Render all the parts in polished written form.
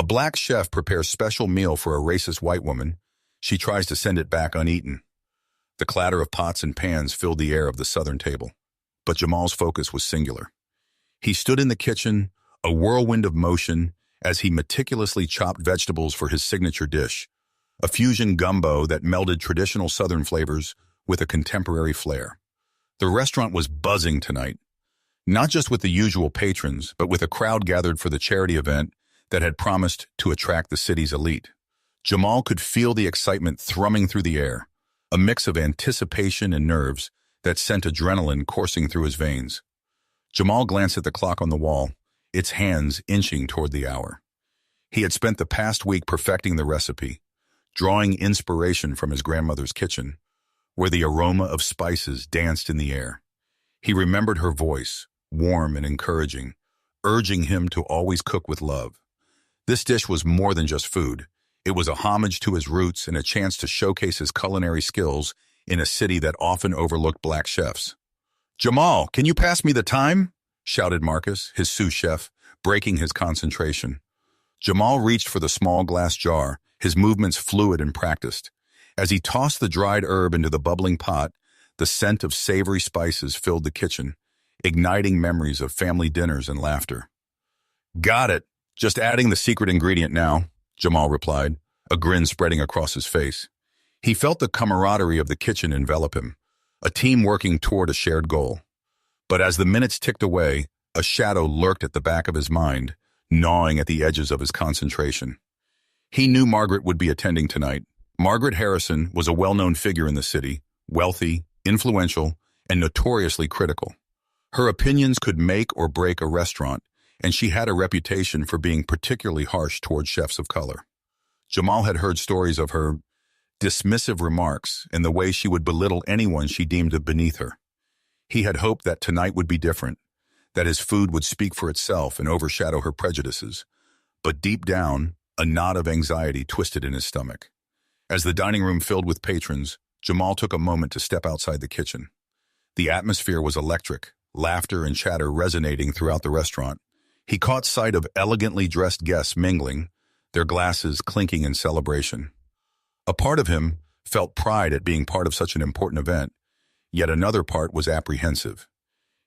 A black chef prepares special meal for a racist white woman. She tries to send it back uneaten. The clatter of pots and pans filled the air of the southern table. But Jamal's focus was singular. He stood in the kitchen, a whirlwind of motion, as he meticulously chopped vegetables for his signature dish, a fusion gumbo that melded traditional southern flavors with a contemporary flair. The restaurant was buzzing tonight, not just with the usual patrons, but with a crowd gathered for the charity event that had promised to attract the city's elite. Jamal could feel the excitement thrumming through the air, a mix of anticipation and nerves that sent adrenaline coursing through his veins. Jamal glanced at the clock on the wall, its hands inching toward the hour. He had spent the past week perfecting the recipe, drawing inspiration from his grandmother's kitchen, where the aroma of spices danced in the air. He remembered her voice, warm and encouraging, urging him to always cook with love. This dish was more than just food. It was a homage to his roots and a chance to showcase his culinary skills in a city that often overlooked black chefs. "Jamal, can you pass me the thyme?" shouted Marcus, his sous chef, breaking his concentration. Jamal reached for the small glass jar, his movements fluid and practiced. As he tossed the dried herb into the bubbling pot, the scent of savory spices filled the kitchen, igniting memories of family dinners and laughter. "Got it. Just adding the secret ingredient now," Jamal replied, a grin spreading across his face. He felt the camaraderie of the kitchen envelop him, a team working toward a shared goal. But as the minutes ticked away, a shadow lurked at the back of his mind, gnawing at the edges of his concentration. He knew Margaret would be attending tonight. Margaret Harrison was a well-known figure in the city, wealthy, influential, and notoriously critical. Her opinions could make or break a restaurant, and she had a reputation for being particularly harsh toward chefs of color. Jamal had heard stories of her dismissive remarks and the way she would belittle anyone she deemed beneath her. He had hoped that tonight would be different, that his food would speak for itself and overshadow her prejudices. But deep down, a knot of anxiety twisted in his stomach. As the dining room filled with patrons, Jamal took a moment to step outside the kitchen. The atmosphere was electric, laughter and chatter resonating throughout the restaurant. He caught sight of elegantly dressed guests mingling, their glasses clinking in celebration. A part of him felt pride at being part of such an important event, yet another part was apprehensive.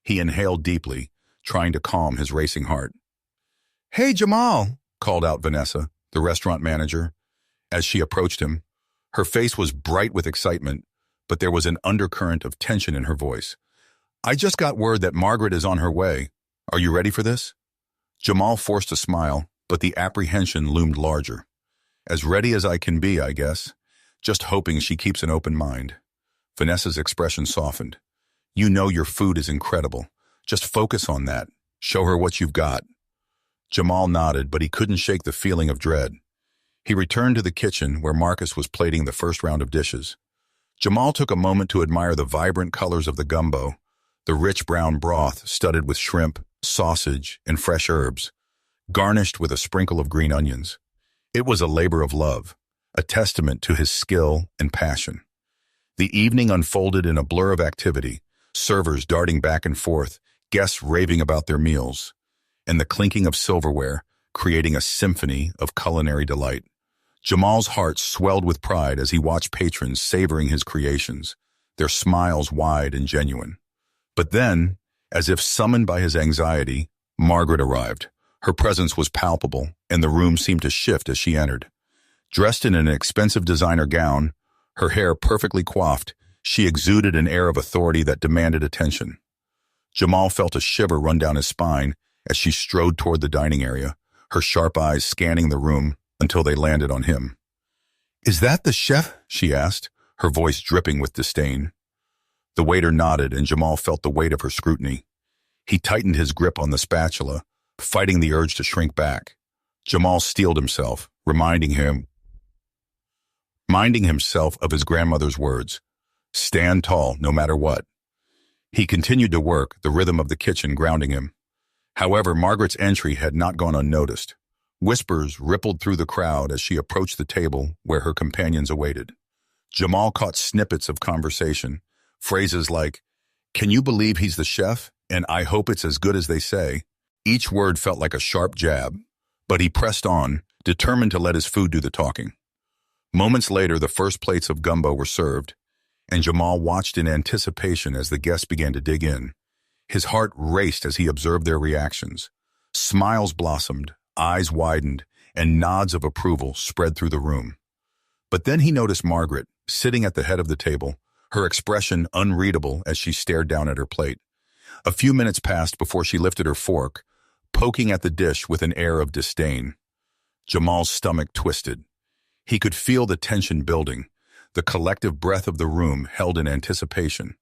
He inhaled deeply, trying to calm his racing heart. "Hey, Jamal," called out Vanessa, the restaurant manager, as she approached him. Her face was bright with excitement, but there was an undercurrent of tension in her voice. "I just got word that Margaret is on her way. Are you ready for this?" Jamal forced a smile, but the apprehension loomed larger. "As ready as I can be, I guess. Just hoping she keeps an open mind." Vanessa's expression softened. "You know your food is incredible. Just focus on that. Show her what you've got." Jamal nodded, but he couldn't shake the feeling of dread. He returned to the kitchen where Marcus was plating the first round of dishes. Jamal took a moment to admire the vibrant colors of the gumbo, the rich brown broth studded with shrimp, sausage, and fresh herbs, garnished with a sprinkle of green onions. It was a labor of love, a testament to his skill and passion. The evening unfolded in a blur of activity, servers darting back and forth, guests raving about their meals, and the clinking of silverware creating a symphony of culinary delight. Jamal's heart swelled with pride as he watched patrons savoring his creations, their smiles wide and genuine. But then, as if summoned by his anxiety, Margaret arrived. Her presence was palpable, and the room seemed to shift as she entered. Dressed in an expensive designer gown, her hair perfectly coiffed, she exuded an air of authority that demanded attention. Jamal felt a shiver run down his spine as she strode toward the dining area, her sharp eyes scanning the room until they landed on him. "Is that the chef?" she asked, her voice dripping with disdain. The waiter nodded, and Jamal felt the weight of her scrutiny. He tightened his grip on the spatula, fighting the urge to shrink back. Jamal steeled himself, reminding himself of his grandmother's words, "Stand tall, no matter what." He continued to work, the rhythm of the kitchen grounding him. However, Margaret's entry had not gone unnoticed. Whispers rippled through the crowd as she approached the table where her companions awaited. Jamal caught snippets of conversation, phrases like, "Can you believe he's the chef? And I hope it's as good as they say." Each word felt like a sharp jab, but he pressed on, determined to let his food do the talking. Moments later, the first plates of gumbo were served, and Jamal watched in anticipation as the guests began to dig in. His heart raced as he observed their reactions. Smiles blossomed, eyes widened, and nods of approval spread through the room. But then he noticed Margaret, sitting at the head of the table, her expression unreadable as she stared down at her plate. A few minutes passed before she lifted her fork, poking at the dish with an air of disdain. Jamal's stomach twisted. He could feel the tension building, the collective breath of the room held in anticipation.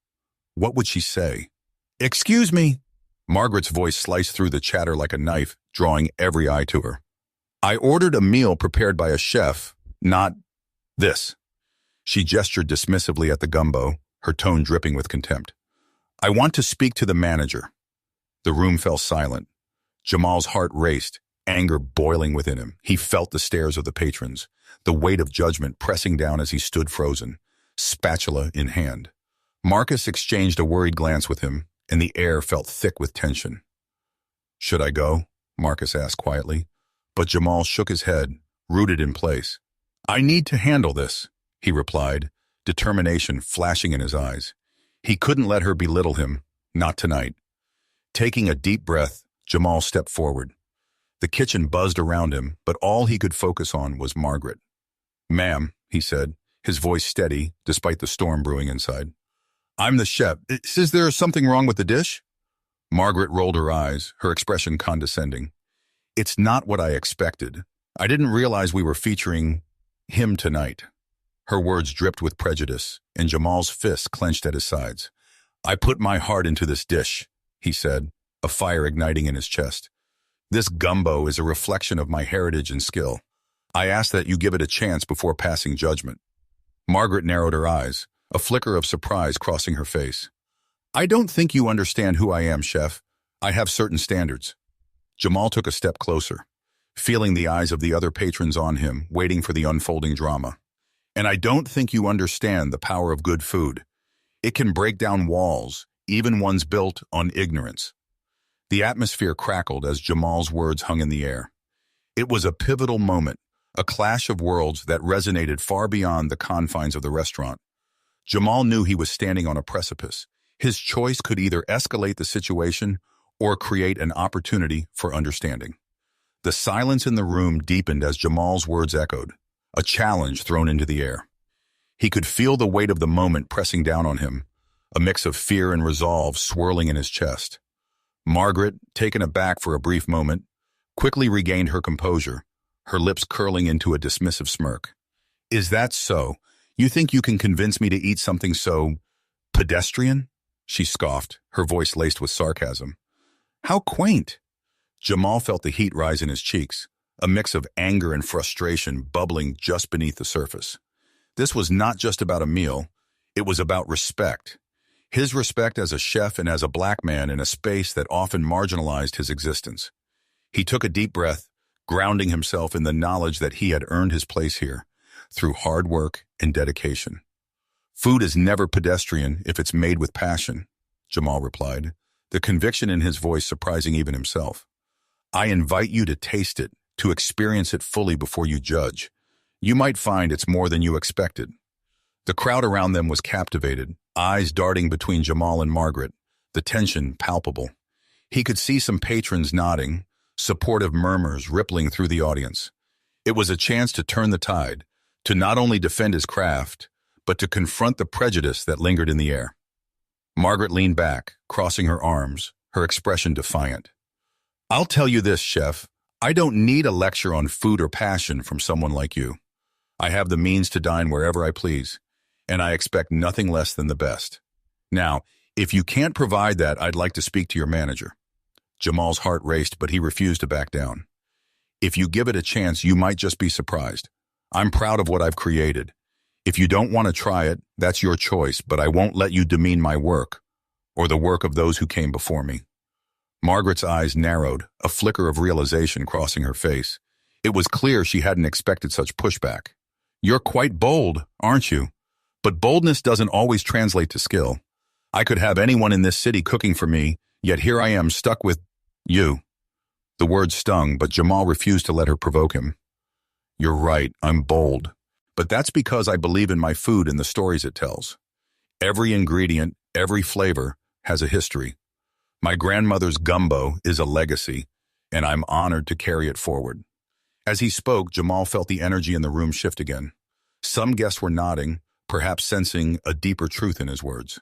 What would she say? "Excuse me." Margaret's voice sliced through the chatter like a knife, drawing every eye to her. "I ordered a meal prepared by a chef, not this." She gestured dismissively at the gumbo, her tone dripping with contempt. "I want to speak to the manager." The room fell silent. Jamal's heart raced, anger boiling within him. He felt the stares of the patrons, the weight of judgment pressing down as he stood frozen, spatula in hand. Marcus exchanged a worried glance with him, and the air felt thick with tension. "Should I go?" Marcus asked quietly. But Jamal shook his head, rooted in place. "I need to handle this," he replied, determination flashing in his eyes. He couldn't let her belittle him, not tonight. Taking a deep breath, Jamal stepped forward. The kitchen buzzed around him, but all he could focus on was Margaret. "Ma'am," he said, his voice steady despite the storm brewing inside. "I'm the chef. Is there something wrong with the dish?" Margaret rolled her eyes, her expression condescending. "It's not what I expected. I didn't realize we were featuring him tonight." Her words dripped with prejudice, and Jamal's fists clenched at his sides. "I put my heart into this dish," he said, a fire igniting in his chest. "This gumbo is a reflection of my heritage and skill. I ask that you give it a chance before passing judgment." Margaret narrowed her eyes, a flicker of surprise crossing her face. "I don't think you understand who I am, chef. I have certain standards." Jamal took a step closer, feeling the eyes of the other patrons on him, waiting for the unfolding drama. "And I don't think you understand the power of good food. It can break down walls, even ones built on ignorance." The atmosphere crackled as Jamal's words hung in the air. It was a pivotal moment, a clash of worlds that resonated far beyond the confines of the restaurant. Jamal knew he was standing on a precipice. His choice could either escalate the situation or create an opportunity for understanding. The silence in the room deepened as Jamal's words echoed, a challenge thrown into the air. He could feel the weight of the moment pressing down on him, a mix of fear and resolve swirling in his chest. Margaret, taken aback for a brief moment, quickly regained her composure, her lips curling into a dismissive smirk. "Is that so? You think you can convince me to eat something so pedestrian?" She scoffed, her voice laced with sarcasm. "How quaint." Jamal felt the heat rise in his cheeks, a mix of anger and frustration bubbling just beneath the surface. This was not just about a meal, it was about respect. His respect as a chef and as a black man in a space that often marginalized his existence. He took a deep breath, grounding himself in the knowledge that he had earned his place here, through hard work and dedication. "Food is never pedestrian if it's made with passion," Jamal replied, the conviction in his voice surprising even himself. "I invite you to taste it, to experience it fully before you judge. You might find it's more than you expected." The crowd around them was captivated, eyes darting between Jamal and Margaret, the tension palpable. He could see some patrons nodding, supportive murmurs rippling through the audience. It was a chance to turn the tide, to not only defend his craft, but to confront the prejudice that lingered in the air. Margaret leaned back, crossing her arms, her expression defiant. "I'll tell you this, chef, I don't need a lecture on food or passion from someone like you. I have the means to dine wherever I please, and I expect nothing less than the best. Now, if you can't provide that, I'd like to speak to your manager." Jamal's heart raced, but he refused to back down. "If you give it a chance, you might just be surprised. I'm proud of what I've created. If you don't want to try it, that's your choice, but I won't let you demean my work, or the work of those who came before me." Margaret's eyes narrowed, a flicker of realization crossing her face. It was clear she hadn't expected such pushback. "You're quite bold, aren't you? But boldness doesn't always translate to skill. I could have anyone in this city cooking for me, yet here I am stuck with you." The words stung, but Jamal refused to let her provoke him. You're right, I'm bold. But that's because I believe in my food and the stories it tells. Every ingredient, every flavor has a history. My grandmother's gumbo is a legacy, and I'm honored to carry it forward. As he spoke, Jamal felt the energy in the room shift again. Some guests were nodding, perhaps sensing a deeper truth in his words.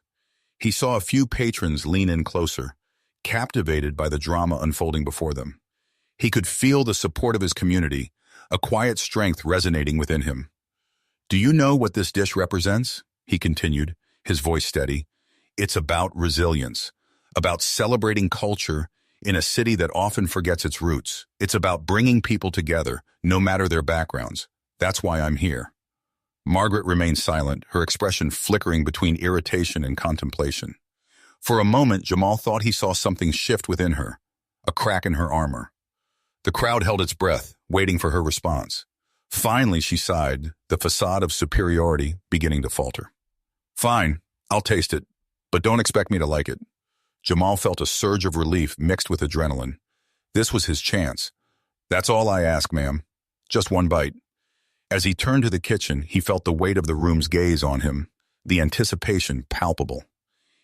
He saw a few patrons lean in closer, captivated by the drama unfolding before them. He could feel the support of his community, a quiet strength resonating within him. "Do you know what this dish represents?" he continued, his voice steady. "It's about resilience, about celebrating culture in a city that often forgets its roots. It's about bringing people together, no matter their backgrounds. That's why I'm here." Margaret remained silent, her expression flickering between irritation and contemplation. For a moment, Jamal thought he saw something shift within her, a crack in her armor. The crowd held its breath, waiting for her response. Finally, she sighed, the facade of superiority beginning to falter. "Fine, I'll taste it, but don't expect me to like it." Jamal felt a surge of relief mixed with adrenaline. This was his chance. "That's all I ask, ma'am. Just one bite." As he turned to the kitchen, he felt the weight of the room's gaze on him, the anticipation palpable.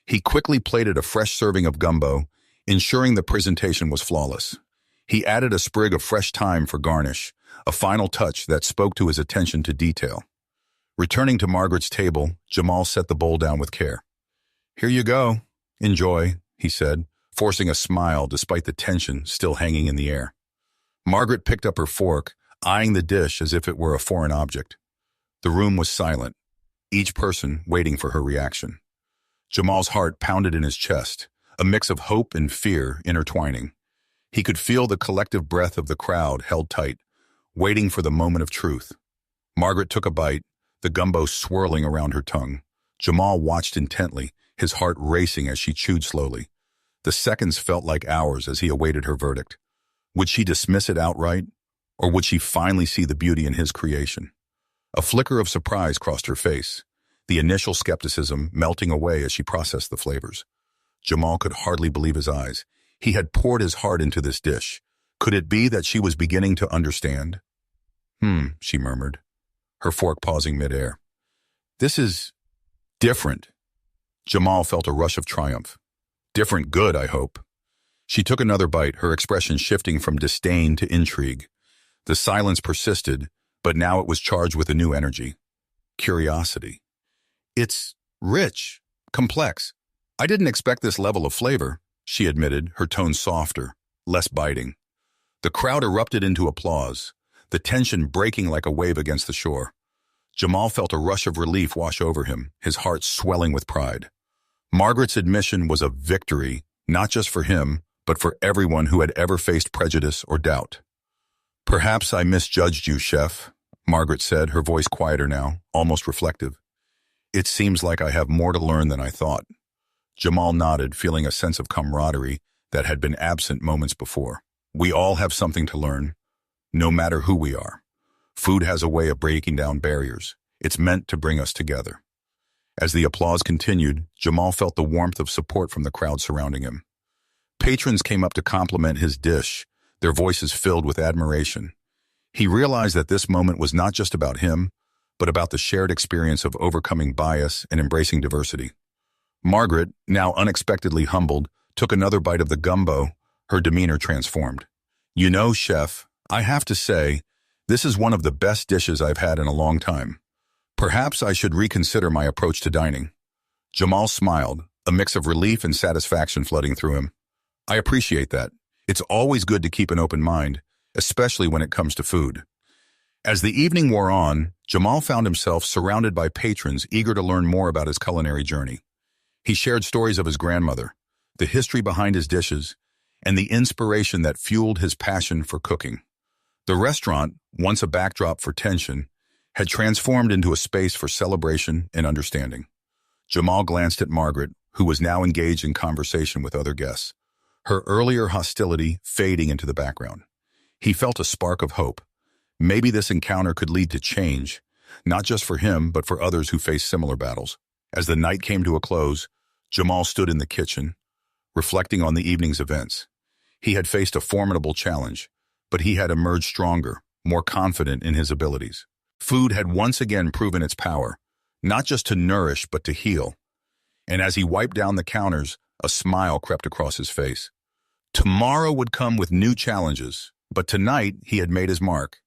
He quickly plated a fresh serving of gumbo, ensuring the presentation was flawless. He added a sprig of fresh thyme for garnish, a final touch that spoke to his attention to detail. Returning to Margaret's table, Jamal set the bowl down with care. "Here you go. Enjoy," he said, forcing a smile despite the tension still hanging in the air. Margaret picked up her fork, eyeing the dish as if it were a foreign object. The room was silent, each person waiting for her reaction. Jamal's heart pounded in his chest, a mix of hope and fear intertwining. He could feel the collective breath of the crowd held tight, waiting for the moment of truth. Margaret took a bite, the gumbo swirling around her tongue. Jamal watched intently, his heart racing as she chewed slowly. The seconds felt like hours as he awaited her verdict. Would she dismiss it outright, or would she finally see the beauty in his creation? A flicker of surprise crossed her face, the initial skepticism melting away as she processed the flavors. Jamal could hardly believe his eyes. He had poured his heart into this dish. Could it be that she was beginning to understand? She murmured, her fork pausing midair. "This is different." Jamal felt a rush of triumph. "Different good, I hope." She took another bite, her expression shifting from disdain to intrigue. The silence persisted, but now it was charged with a new energy. Curiosity. "It's rich, complex. I didn't expect this level of flavor," she admitted, her tone softer, less biting. The crowd erupted into applause, the tension breaking like a wave against the shore. Jamal felt a rush of relief wash over him, his heart swelling with pride. Margaret's admission was a victory, not just for him, but for everyone who had ever faced prejudice or doubt. "Perhaps I misjudged you, Chef," Margaret said, her voice quieter now, almost reflective. "It seems like I have more to learn than I thought." Jamal nodded, feeling a sense of camaraderie that had been absent moments before. We all have something to learn, no matter who we are. Food has a way of breaking down barriers. It's meant to bring us together. As the applause continued, Jamal felt the warmth of support from the crowd surrounding him. Patrons came up to compliment his dish, their voices filled with admiration. He realized that this moment was not just about him, but about the shared experience of overcoming bias and embracing diversity. Margaret, now unexpectedly humbled, took another bite of the gumbo, her demeanor transformed. "You know, Chef, I have to say, this is one of the best dishes I've had in a long time. Perhaps I should reconsider my approach to dining." Jamal smiled, a mix of relief and satisfaction flooding through him. "I appreciate that. It's always good to keep an open mind, especially when it comes to food." As the evening wore on, Jamal found himself surrounded by patrons eager to learn more about his culinary journey. He shared stories of his grandmother, the history behind his dishes, and the inspiration that fueled his passion for cooking. The restaurant, once a backdrop for tension, had transformed into a space for celebration and understanding. Jamal glanced at Margaret, who was now engaged in conversation with other guests, her earlier hostility fading into the background. He felt a spark of hope. Maybe this encounter could lead to change, not just for him, but for others who face similar battles. As the night came to a close, Jamal stood in the kitchen, reflecting on the evening's events. He had faced a formidable challenge, but he had emerged stronger, more confident in his abilities. Food had once again proven its power, not just to nourish but to heal. And as he wiped down the counters, a smile crept across his face. Tomorrow would come with new challenges, but tonight he had made his mark,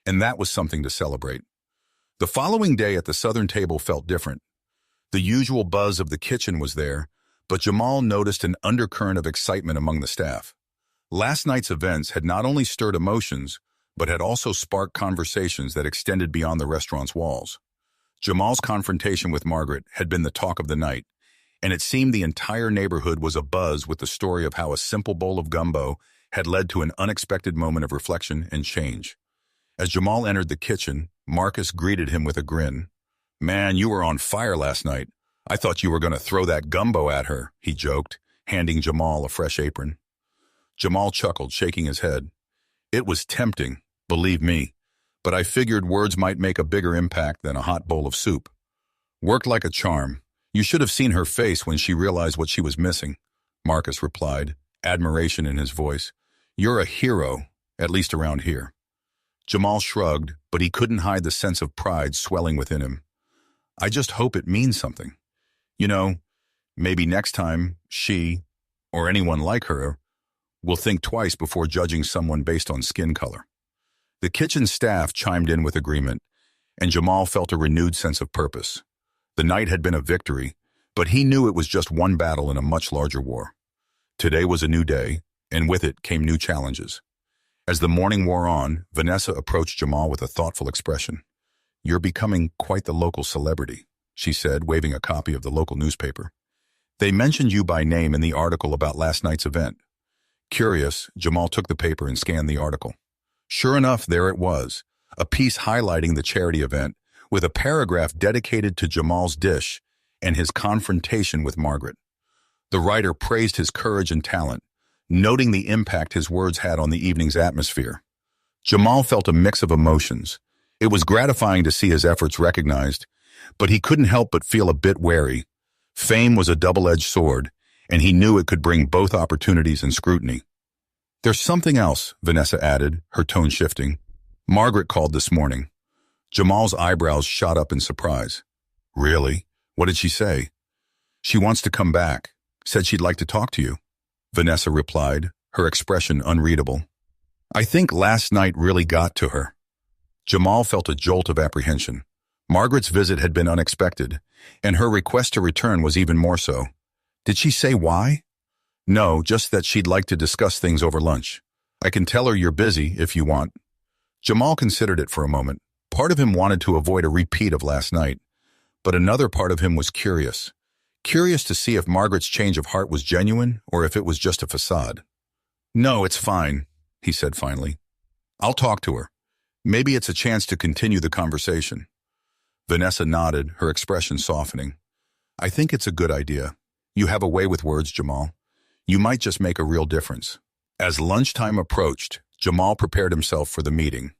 and that was something to celebrate. The following day at the southern table felt different. The usual buzz of the kitchen was there, but Jamal noticed an undercurrent of excitement among the staff. Last night's events had not only stirred emotions, but had also sparked conversations that extended beyond the restaurant's walls. Jamal's confrontation with Margaret had been the talk of the night, and it seemed the entire neighborhood was abuzz with the story of how a simple bowl of gumbo had led to an unexpected moment of reflection and change. As Jamal entered the kitchen, Marcus greeted him with a grin. "Man, you were on fire last night. I thought you were going to throw that gumbo at her," he joked, handing Jamal a fresh apron. Jamal chuckled, shaking his head. "It was tempting, believe me, but I figured words might make a bigger impact than a hot bowl of soup." "Worked like a charm. You should have seen her face when she realized what she was missing," Marcus replied, admiration in his voice. "You're a hero, at least around here." Jamal shrugged, but he couldn't hide the sense of pride swelling within him. "I just hope it means something. You know, maybe next time she, or anyone like her, will think twice before judging someone based on skin color." The kitchen staff chimed in with agreement, and Jamal felt a renewed sense of purpose. The night had been a victory, but he knew it was just one battle in a much larger war. Today was a new day, and with it came new challenges. As the morning wore on, Vanessa approached Jamal with a thoughtful expression. "You're becoming quite the local celebrity," she said, waving a copy of the local newspaper. "They mentioned you by name in the article about last night's event." Curious, Jamal took the paper and scanned the article. Sure enough, there it was, a piece highlighting the charity event, with a paragraph dedicated to Jamal's dish and his confrontation with Margaret. The writer praised his courage and talent, noting the impact his words had on the evening's atmosphere. Jamal felt a mix of emotions. It was gratifying to see his efforts recognized, but he couldn't help but feel a bit wary. Fame was a double-edged sword, and he knew it could bring both opportunities and scrutiny. "There's something else," Vanessa added, her tone shifting. "Margaret called this morning." Jamal's eyebrows shot up in surprise. "Really? What did she say?" "She wants to come back. Said she'd like to talk to you," Vanessa replied, her expression unreadable. "I think last night really got to her." Jamal felt a jolt of apprehension. Margaret's visit had been unexpected, and her request to return was even more so. Did she say why? "No, just that she'd like to discuss things over lunch. I can tell her you're busy if you want." Jamal considered it for a moment. Part of him wanted to avoid a repeat of last night, but another part of him was curious. Curious to see if Margaret's change of heart was genuine or if it was just a facade. "No, it's fine," he said finally. "I'll talk to her. Maybe it's a chance to continue the conversation." Vanessa nodded, her expression softening. "I think it's a good idea. You have a way with words, Jamal. You might just make a real difference." As lunchtime approached, Jamal prepared himself for the meeting.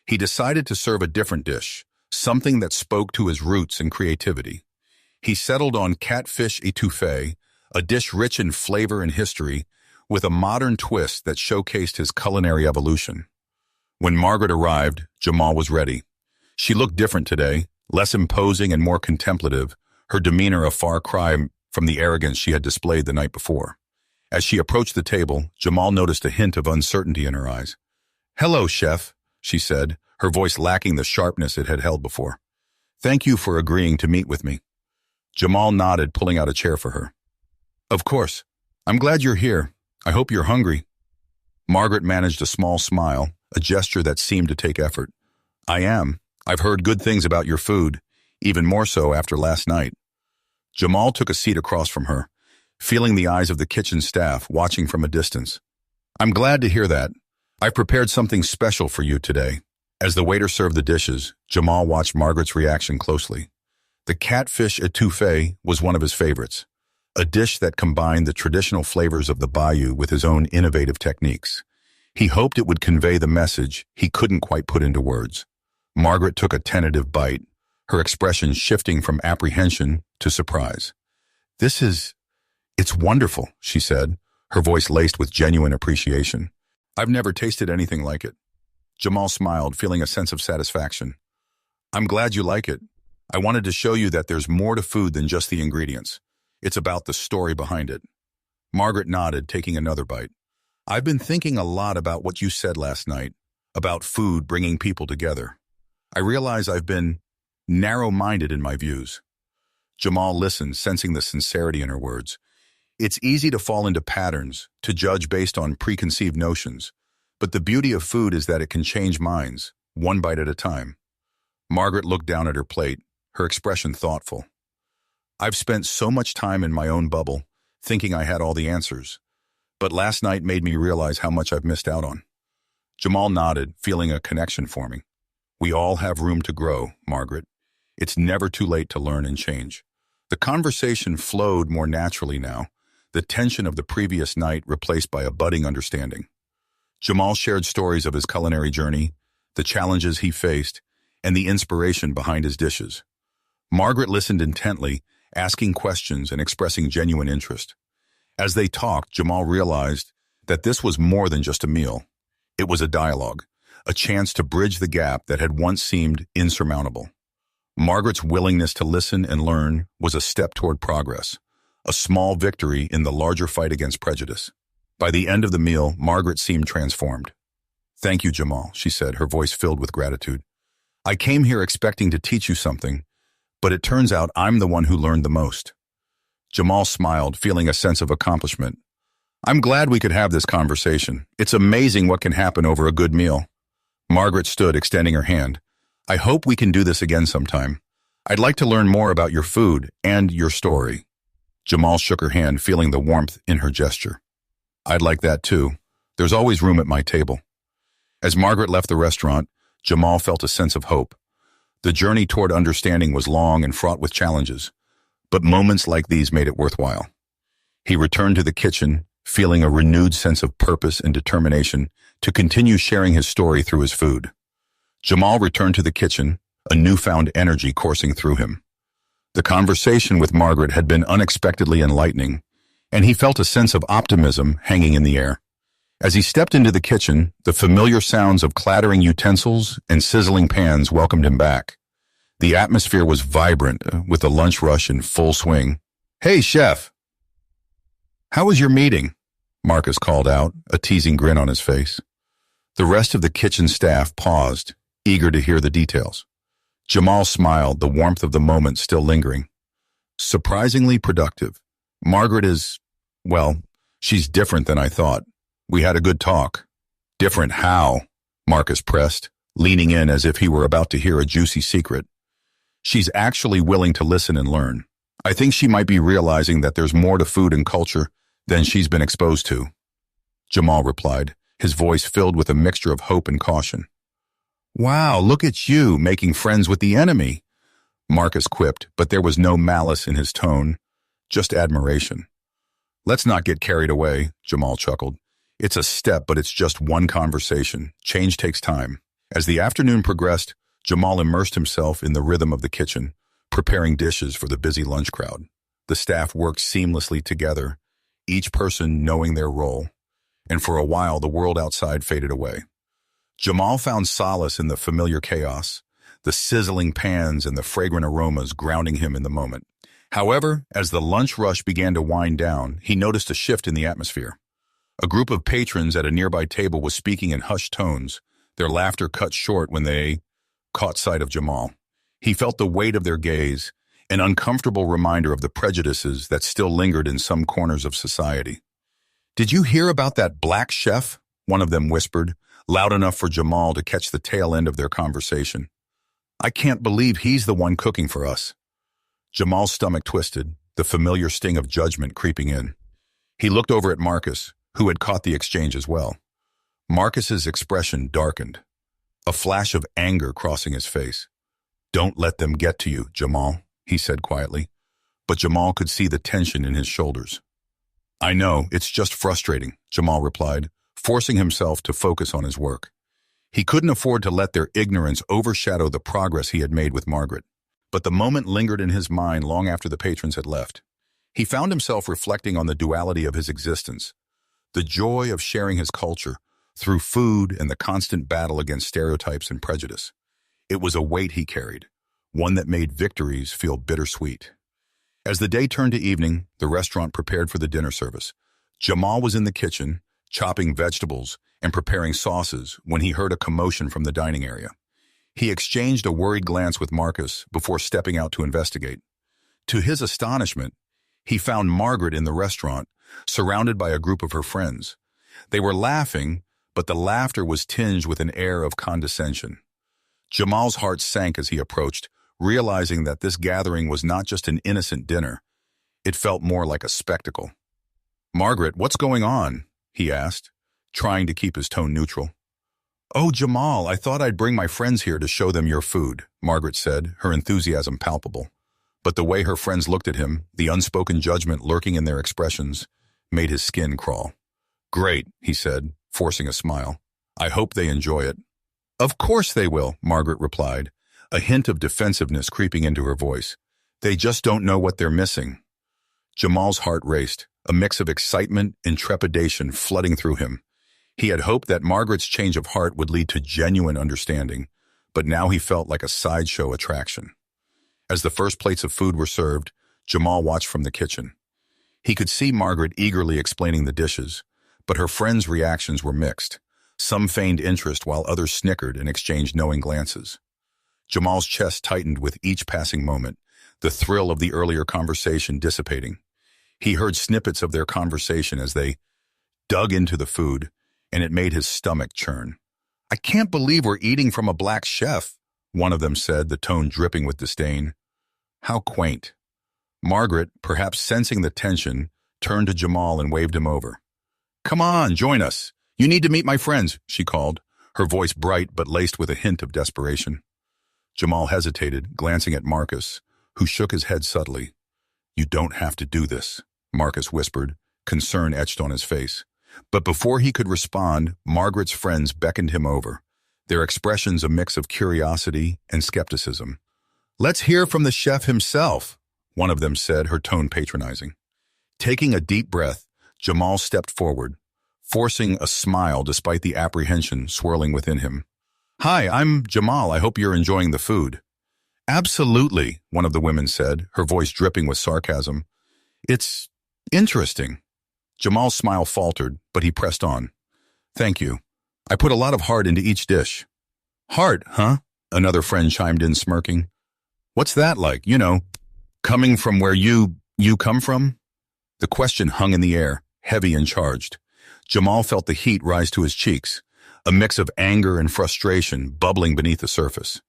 He decided to serve a different dish, something that spoke to his roots and creativity. He settled on catfish étouffée, a dish rich in flavor and history, with a modern twist that showcased his culinary evolution. When Margaret arrived, Jamal was ready. She looked different today, less imposing and more contemplative, her demeanor a far cry from the arrogance she had displayed the night before. As she approached the table, Jamal noticed a hint of uncertainty in her eyes. "Hello, chef," she said, her voice lacking the sharpness it had held before. "Thank you for agreeing to meet with me." Jamal nodded, pulling out a chair for her. "Of course. I'm glad you're here. I hope you're hungry." Margaret managed a small smile, a gesture that seemed to take effort. "I am. I've heard good things about your food, even more so after last night." Jamal took a seat across from her, feeling the eyes of the kitchen staff watching from a distance. "I'm glad to hear that. I've prepared something special for you today." As the waiter served the dishes, Jamal watched Margaret's reaction closely. The catfish étouffée was one of his favorites, a dish that combined the traditional flavors of the bayou with his own innovative techniques. He hoped it would convey the message he couldn't quite put into words. Margaret took a tentative bite, her expression shifting from apprehension to surprise. It's wonderful," she said, her voice laced with genuine appreciation. "I've never tasted anything like it." Jamal smiled, feeling a sense of satisfaction. I'm glad you like it. I wanted to show you that there's more to food than just the ingredients. It's about the story behind it. Margaret nodded, taking another bite. I've been thinking a lot about what you said last night, about food bringing people together. I realize I've been narrow-minded in my views. Jamal listened, sensing the sincerity in her words. It's easy to fall into patterns, to judge based on preconceived notions, but the beauty of food is that it can change minds, one bite at a time. Margaret looked down at her plate, her expression thoughtful. I've spent so much time in my own bubble, thinking I had all the answers, but last night made me realize how much I've missed out on. Jamal nodded, feeling a connection forming. We all have room to grow, Margaret. It's never too late to learn and change. The conversation flowed more naturally now, the tension of the previous night replaced by a budding understanding. Jamal shared stories of his culinary journey, the challenges he faced, and the inspiration behind his dishes. Margaret listened intently, asking questions and expressing genuine interest. As they talked, Jamal realized that this was more than just a meal. It was a dialogue, a chance to bridge the gap that had once seemed insurmountable. Margaret's willingness to listen and learn was a step toward progress, a small victory in the larger fight against prejudice. By the end of the meal, Margaret seemed transformed. Thank you, Jamal, she said, her voice filled with gratitude. I came here expecting to teach you something, but it turns out I'm the one who learned the most. Jamal smiled, feeling a sense of accomplishment. I'm glad we could have this conversation. It's amazing what can happen over a good meal. Margaret stood, extending her hand. I hope we can do this again sometime. I'd like to learn more about your food and your story. Jamal shook her hand, feeling the warmth in her gesture. I'd like that too. There's always room at my table. As Margaret left the restaurant, Jamal felt a sense of hope. The journey toward understanding was long and fraught with challenges, but moments like these made it worthwhile. He returned to the kitchen, feeling a renewed sense of purpose and determination to continue sharing his story through his food. Jamal returned to the kitchen, a newfound energy coursing through him. The conversation with Margaret had been unexpectedly enlightening, and he felt a sense of optimism hanging in the air. As he stepped into the kitchen, the familiar sounds of clattering utensils and sizzling pans welcomed him back. The atmosphere was vibrant, with the lunch rush in full swing. Hey, chef! How was your meeting? Marcus called out, a teasing grin on his face. The rest of the kitchen staff paused, eager to hear the details. Jamal smiled, the warmth of the moment still lingering. Surprisingly productive. Margaret is, well, she's different than I thought. We had a good talk. Different how? Marcus pressed, leaning in as if he were about to hear a juicy secret. She's actually willing to listen and learn. I think she might be realizing that there's more to food and culture than she's been exposed to. Jamal replied, his voice filled with a mixture of hope and caution. Wow, look at you, making friends with the enemy, Marcus quipped, but there was no malice in his tone, just admiration. Let's not get carried away, Jamal chuckled. It's a step, but it's just one conversation. Change takes time. As the afternoon progressed, Jamal immersed himself in the rhythm of the kitchen, preparing dishes for the busy lunch crowd. The staff worked seamlessly together, each person knowing their role, and for a while the world outside faded away. Jamal found solace in the familiar chaos, the sizzling pans and the fragrant aromas grounding him in the moment. However, as the lunch rush began to wind down, he noticed a shift in the atmosphere. A group of patrons at a nearby table was speaking in hushed tones, their laughter cut short when they caught sight of Jamal. He felt the weight of their gaze, an uncomfortable reminder of the prejudices that still lingered in some corners of society. Did you hear about that black chef? One of them whispered, loud enough for Jamal to catch the tail end of their conversation. I can't believe he's the one cooking for us. Jamal's stomach twisted, the familiar sting of judgment creeping in. He looked over at Marcus, who had caught the exchange as well. Marcus's expression darkened, a flash of anger crossing his face. Don't let them get to you, Jamal, he said quietly, but Jamal could see the tension in his shoulders. I know, it's just frustrating, Jamal replied, forcing himself to focus on his work. He couldn't afford to let their ignorance overshadow the progress he had made with Margaret. But the moment lingered in his mind long after the patrons had left. He found himself reflecting on the duality of his existence, the joy of sharing his culture, through food and the constant battle against stereotypes and prejudice. It was a weight he carried, one that made victories feel bittersweet. As the day turned to evening, the restaurant prepared for the dinner service. Jamal was in the kitchen, chopping vegetables and preparing sauces when he heard a commotion from the dining area. He exchanged a worried glance with Marcus before stepping out to investigate. To his astonishment, he found Margaret in the restaurant, surrounded by a group of her friends. They were laughing, but the laughter was tinged with an air of condescension. Jamal's heart sank as he approached, realizing that this gathering was not just an innocent dinner. It felt more like a spectacle. "Margaret, what's going on?" he asked, trying to keep his tone neutral. "Oh, Jamal, I thought I'd bring my friends here to show them your food," Margaret said, her enthusiasm palpable. But the way her friends looked at him, the unspoken judgment lurking in their expressions, made his skin crawl. "Great," he said, forcing a smile. "I hope they enjoy it." "Of course they will," Margaret replied, a hint of defensiveness creeping into her voice. "They just don't know what they're missing." Jamal's heart raced, a mix of excitement and trepidation flooding through him. He had hoped that Margaret's change of heart would lead to genuine understanding, but now he felt like a sideshow attraction. As the first plates of food were served, Jamal watched from the kitchen. He could see Margaret eagerly explaining the dishes, but her friends' reactions were mixed. Some feigned interest while others snickered and exchanged knowing glances. Jamal's chest tightened with each passing moment, the thrill of the earlier conversation dissipating. He heard snippets of their conversation as they dug into the food, and it made his stomach churn. "I can't believe we're eating from a black chef," one of them said, the tone dripping with disdain. "How quaint." Margaret, perhaps sensing the tension, turned to Jamal and waved him over. "Come on, join us. You need to meet my friends," she called, her voice bright but laced with a hint of desperation. Jamal hesitated, glancing at Marcus, who shook his head subtly. "You don't have to do this," Marcus whispered, concern etched on his face. But before he could respond, Margaret's friends beckoned him over, their expressions a mix of curiosity and skepticism. "Let's hear from the chef himself," one of them said, her tone patronizing. Taking a deep breath, Jamal stepped forward, forcing a smile despite the apprehension swirling within him. "Hi, I'm Jamal. I hope you're enjoying the food." "Absolutely," one of the women said, her voice dripping with sarcasm. "It's interesting." Jamal's smile faltered, but he pressed on. "Thank you. I put a lot of heart into each dish." "Heart, huh?" Another friend chimed in, smirking. "What's that like, coming from where you come from?" The question hung in the air, heavy and charged. Jamal felt the heat rise to his cheeks, a mix of anger and frustration bubbling beneath the surface.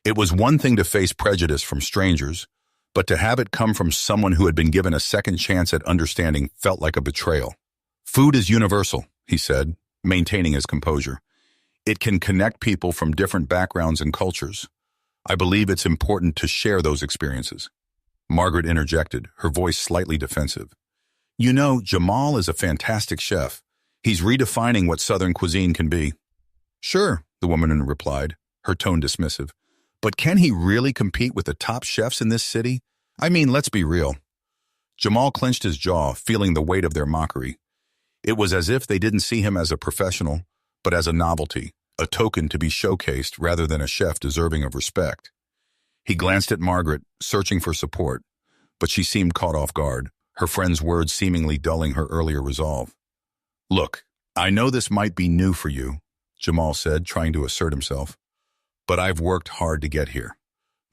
It was one thing to face prejudice from strangers, but to have it come from someone who had been given a second chance at understanding felt like a betrayal. "Food is universal," he said, maintaining his composure. "It can connect people from different backgrounds and cultures. I believe it's important to share those experiences." Margaret interjected, her voice slightly defensive. "Jamal is a fantastic chef. He's redefining what Southern cuisine can be." "Sure," the woman replied, her tone dismissive. "But can he really compete with the top chefs in this city? I mean, let's be real." Jamal clenched his jaw, feeling the weight of their mockery. It was as if they didn't see him as a professional, but as a novelty, a token to be showcased rather than a chef deserving of respect. He glanced at Margaret, searching for support, but she seemed caught off guard, her friend's words seemingly dulling her earlier resolve. "Look, I know this might be new for you," Jamal said, trying to assert himself, "but I've worked hard to get here.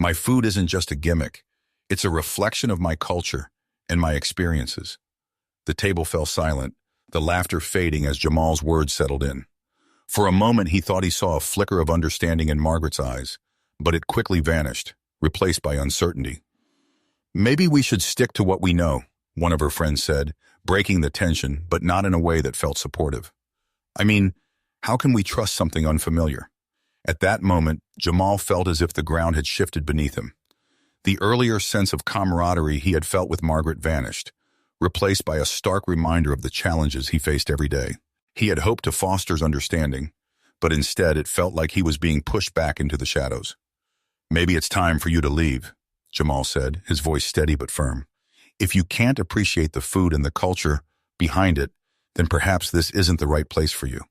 My food isn't just a gimmick. It's a reflection of my culture and my experiences." The table fell silent, the laughter fading as Jamal's words settled in. For a moment, he thought he saw a flicker of understanding in Margaret's eyes, but it quickly vanished, replaced by uncertainty. "Maybe we should stick to what we know," one of her friends said, breaking the tension, but not in a way that felt supportive. "I mean, how can we trust something unfamiliar?" At that moment, Jamal felt as if the ground had shifted beneath him. The earlier sense of camaraderie he had felt with Margaret vanished, replaced by a stark reminder of the challenges he faced every day. He had hoped to foster understanding, but instead it felt like he was being pushed back into the shadows. "Maybe it's time for you to leave," Jamal said, his voice steady but firm. "If you can't appreciate the food and the culture behind it, then perhaps this isn't the right place for you."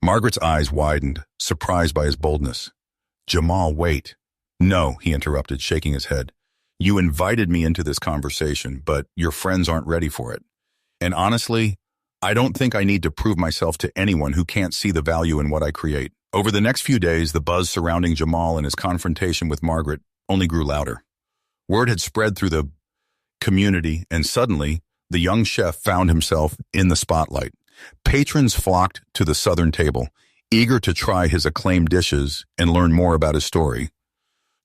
Margaret's eyes widened, surprised by his boldness. Jamal, wait. No, he interrupted, shaking his head. You invited me into this conversation, but your friends aren't ready for it. And honestly, I don't think I need to prove myself to anyone who can't see the value in what I create. Over the next few days, the buzz surrounding Jamal and his confrontation with Margaret only grew louder. Word had spread through the community, and suddenly, the young chef found himself in the spotlight. Patrons flocked to the southern table, eager to try his acclaimed dishes and learn more about his story.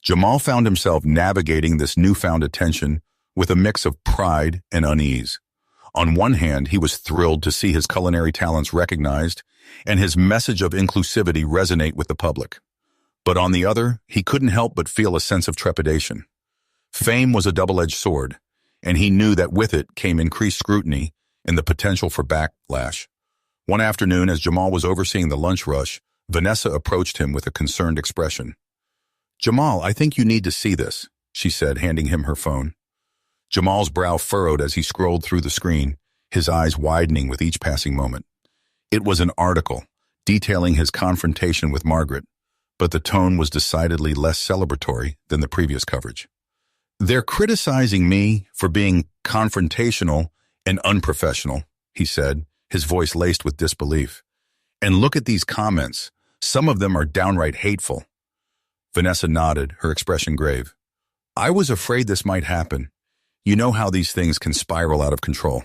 Jamal found himself navigating this newfound attention with a mix of pride and unease. On one hand, he was thrilled to see his culinary talents recognized and his message of inclusivity resonate with the public. But on the other, he couldn't help but feel a sense of trepidation. Fame was a double-edged sword, and he knew that with it came increased scrutiny and the potential for backlash. One afternoon, as Jamal was overseeing the lunch rush, Vanessa approached him with a concerned expression. Jamal, I think you need to see this, she said, handing him her phone. Jamal's brow furrowed as he scrolled through the screen, his eyes widening with each passing moment. It was an article detailing his confrontation with Margaret, but the tone was decidedly less celebratory than the previous coverage. They're criticizing me for being confrontational and unprofessional, he said, his voice laced with disbelief. And look at these comments. Some of them are downright hateful. Vanessa nodded, her expression grave. I was afraid this might happen. You know how these things can spiral out of control.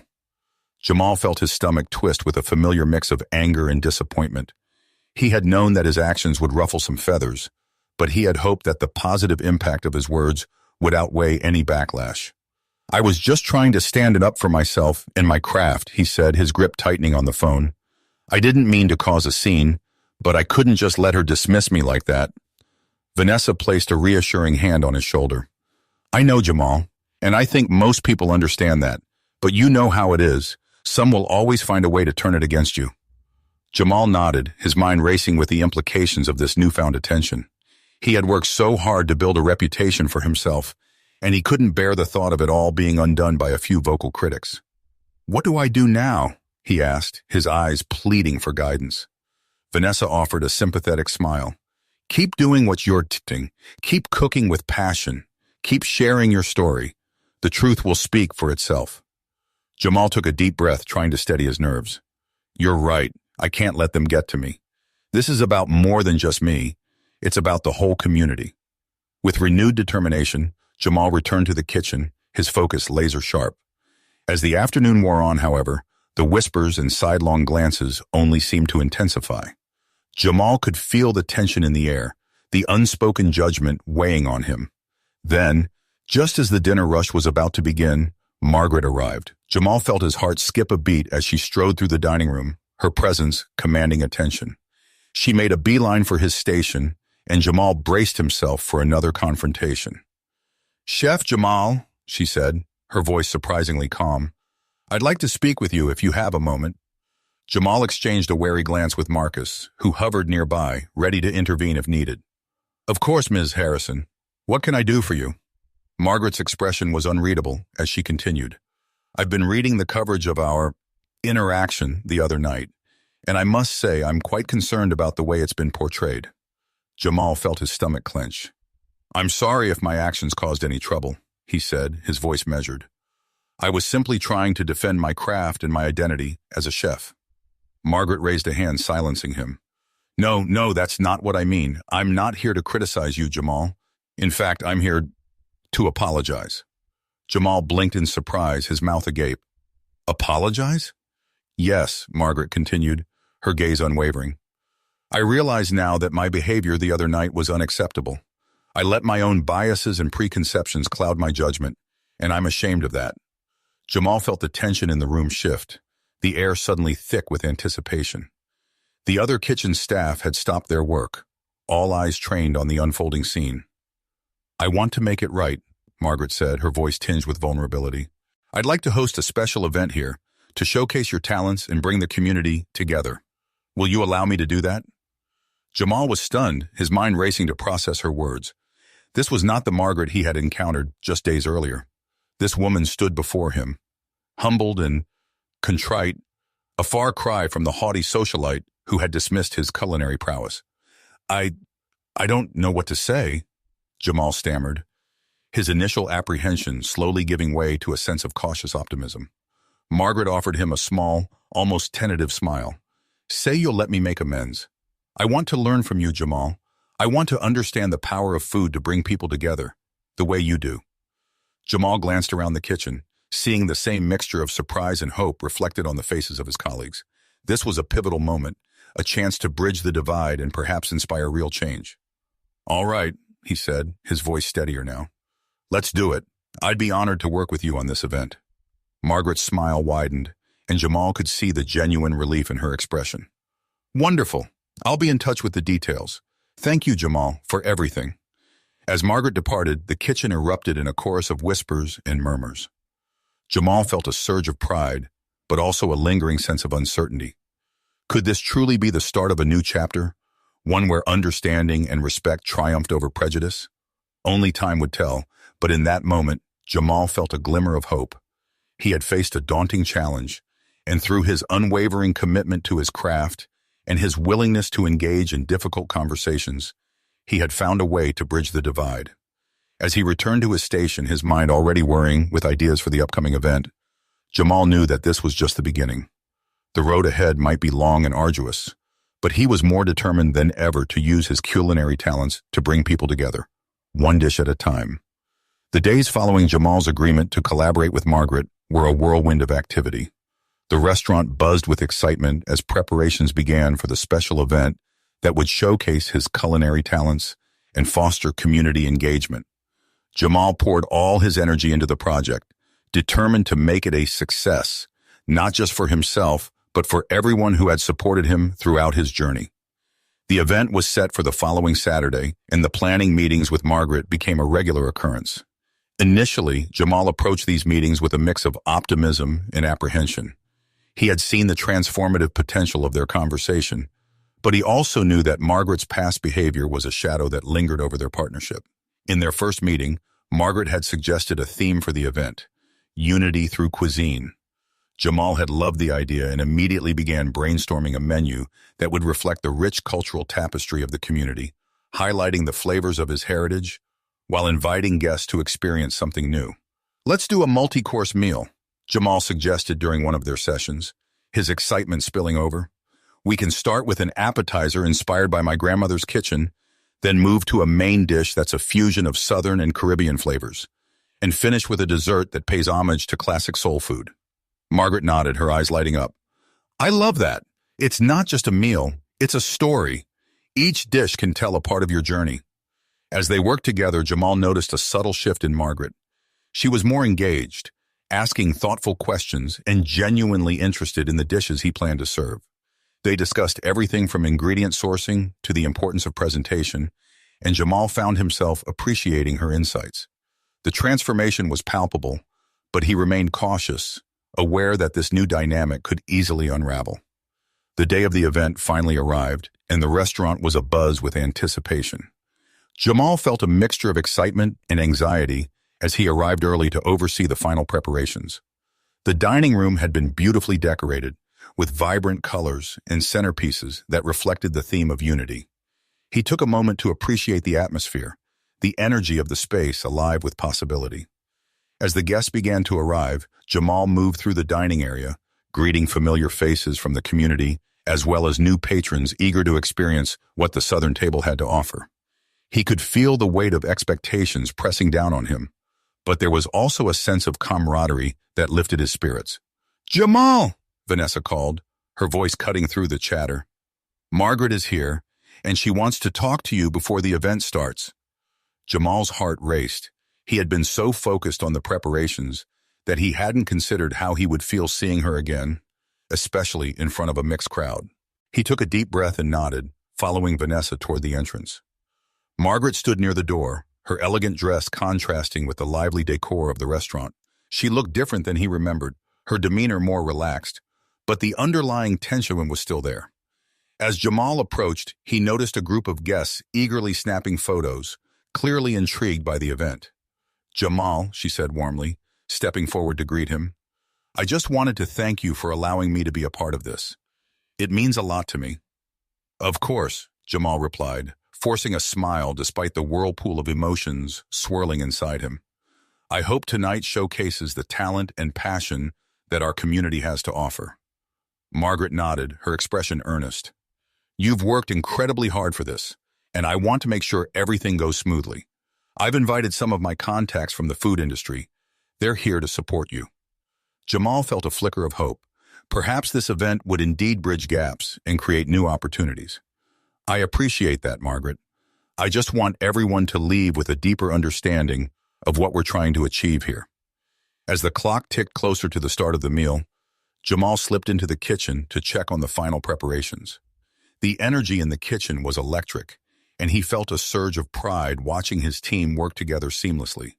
Jamal felt his stomach twist with a familiar mix of anger and disappointment. He had known that his actions would ruffle some feathers, but he had hoped that the positive impact of his words would outweigh any backlash. I was just trying to stand up for myself and my craft, he said, his grip tightening on the phone. I didn't mean to cause a scene, but I couldn't just let her dismiss me like that. Vanessa placed a reassuring hand on his shoulder. I know, Jamal, and I think most people understand that, but you know how it is. Some will always find a way to turn it against you. Jamal nodded, his mind racing with the implications of this newfound attention. He had worked so hard to build a reputation for himself, and he couldn't bear the thought of it all being undone by a few vocal critics. What do I do now? He asked, his eyes pleading for guidance. Vanessa offered a sympathetic smile. Keep doing what you're doing. Keep cooking with passion. Keep sharing your story. The truth will speak for itself. Jamal took a deep breath, trying to steady his nerves. You're right. I can't let them get to me. This is about more than just me. It's about the whole community. With renewed determination, Jamal returned to the kitchen, his focus laser-sharp. As the afternoon wore on, however, the whispers and sidelong glances only seemed to intensify. Jamal could feel the tension in the air, the unspoken judgment weighing on him. Then, just as the dinner rush was about to begin, Margaret arrived. Jamal felt his heart skip a beat as she strode through the dining room, her presence commanding attention. She made a beeline for his station, and Jamal braced himself for another confrontation. Chef Jamal, she said, her voice surprisingly calm, I'd like to speak with you if you have a moment. Jamal exchanged a wary glance with Marcus, who hovered nearby, ready to intervene if needed. Of course, Ms. Harrison. What can I do for you? Margaret's expression was unreadable as she continued. I've been reading the coverage of our interaction the other night, and I must say I'm quite concerned about the way it's been portrayed. Jamal felt his stomach clench. I'm sorry if my actions caused any trouble, he said, his voice measured. I was simply trying to defend my craft and my identity as a chef. Margaret raised a hand, silencing him. No, that's not what I mean. I'm not here to criticize you, Jamal. In fact, I'm here to apologize. Jamal blinked in surprise, his mouth agape. Apologize? Yes, Margaret continued, her gaze unwavering. I realize now that my behavior the other night was unacceptable. I let my own biases and preconceptions cloud my judgment, and I'm ashamed of that. Jamal felt the tension in the room shift, the air suddenly thick with anticipation. The other kitchen staff had stopped their work, all eyes trained on the unfolding scene. I want to make it right, Margaret said, her voice tinged with vulnerability. I'd like to host a special event here to showcase your talents and bring the community together. Will you allow me to do that? Jamal was stunned, his mind racing to process her words. This was not the Margaret he had encountered just days earlier. This woman stood before him, humbled and contrite, a far cry from the haughty socialite who had dismissed his culinary prowess. I, I don't know what to say, Jamal stammered, his initial apprehension slowly giving way to a sense of cautious optimism. Margaret offered him a small, almost tentative smile. Say you'll let me make amends. I want to learn from you, Jamal. I want to understand the power of food to bring people together, the way you do. Jamal glanced around the kitchen, seeing the same mixture of surprise and hope reflected on the faces of his colleagues. This was a pivotal moment, a chance to bridge the divide and perhaps inspire real change. All right, he said, his voice steadier now. Let's do it. I'd be honored to work with you on this event. Margaret's smile widened, and Jamal could see the genuine relief in her expression. Wonderful. I'll be in touch with the details. Thank you, Jamal, for everything. As Margaret departed, the kitchen erupted in a chorus of whispers and murmurs. Jamal felt a surge of pride, but also a lingering sense of uncertainty. Could this truly be the start of a new chapter, one where understanding and respect triumphed over prejudice? Only time would tell, but in that moment, Jamal felt a glimmer of hope. He had faced a daunting challenge, and through his unwavering commitment to his craft and his willingness to engage in difficult conversations, he had found a way to bridge the divide. As he returned to his station, his mind already whirring with ideas for the upcoming event, Jamal knew that this was just the beginning. The road ahead might be long and arduous, but he was more determined than ever to use his culinary talents to bring people together, one dish at a time. The days following Jamal's agreement to collaborate with Margaret were a whirlwind of activity. The restaurant buzzed with excitement as preparations began for the special event that would showcase his culinary talents and foster community engagement. Jamal poured all his energy into the project, determined to make it a success, not just for himself, but for everyone who had supported him throughout his journey. The event was set for the following Saturday, and the planning meetings with Margaret became a regular occurrence. Initially, Jamal approached these meetings with a mix of optimism and apprehension. He had seen the transformative potential of their conversation, but he also knew that Margaret's past behavior was a shadow that lingered over their partnership. In their first meeting, Margaret had suggested a theme for the event: unity through cuisine. Jamal had loved the idea and immediately began brainstorming a menu that would reflect the rich cultural tapestry of the community, highlighting the flavors of his heritage while inviting guests to experience something new. Let's do a multi-course meal, Jamal suggested during one of their sessions, his excitement spilling over. We can start with an appetizer inspired by my grandmother's kitchen, then move to a main dish that's a fusion of Southern and Caribbean flavors, and finish with a dessert that pays homage to classic soul food. Margaret nodded, her eyes lighting up. I love that. It's not just a meal, it's a story. Each dish can tell a part of your journey. As they worked together, Jamal noticed a subtle shift in Margaret. She was more engaged, asking thoughtful questions and genuinely interested in the dishes he planned to serve. They discussed everything from ingredient sourcing to the importance of presentation, and Jamal found himself appreciating her insights. The transformation was palpable, but he remained cautious, aware that this new dynamic could easily unravel. The day of the event finally arrived, and the restaurant was abuzz with anticipation. Jamal felt a mixture of excitement and anxiety as he arrived early to oversee the final preparations. The dining room had been beautifully decorated, with vibrant colors and centerpieces that reflected the theme of unity. He took a moment to appreciate the atmosphere, the energy of the space alive with possibility. As the guests began to arrive, Jamal moved through the dining area, greeting familiar faces from the community, as well as new patrons eager to experience what the Southern table had to offer. He could feel the weight of expectations pressing down on him, but there was also a sense of camaraderie that lifted his spirits. Jamal! Vanessa called, her voice cutting through the chatter. Margaret is here, and she wants to talk to you before the event starts. Jamal's heart raced. He had been so focused on the preparations that he hadn't considered how he would feel seeing her again, especially in front of a mixed crowd. He took a deep breath and nodded, following Vanessa toward the entrance. Margaret stood near the door, her elegant dress contrasting with the lively decor of the restaurant. She looked different than he remembered, her demeanor more relaxed, but the underlying tension was still there. As Jamal approached, he noticed a group of guests eagerly snapping photos, clearly intrigued by the event. Jamal, she said warmly, stepping forward to greet him, I just wanted to thank you for allowing me to be a part of this. It means a lot to me. Of course, Jamal replied, forcing a smile despite the whirlpool of emotions swirling inside him. I hope tonight showcases the talent and passion that our community has to offer. Margaret nodded, her expression earnest. You've worked incredibly hard for this, and I want to make sure everything goes smoothly. I've invited some of my contacts from the food industry. They're here to support you. Jamal felt a flicker of hope. Perhaps this event would indeed bridge gaps and create new opportunities. I appreciate that, Margaret. I just want everyone to leave with a deeper understanding of what we're trying to achieve here. As the clock ticked closer to the start of the meal, Jamal slipped into the kitchen to check on the final preparations. The energy in the kitchen was electric, and he felt a surge of pride watching his team work together seamlessly.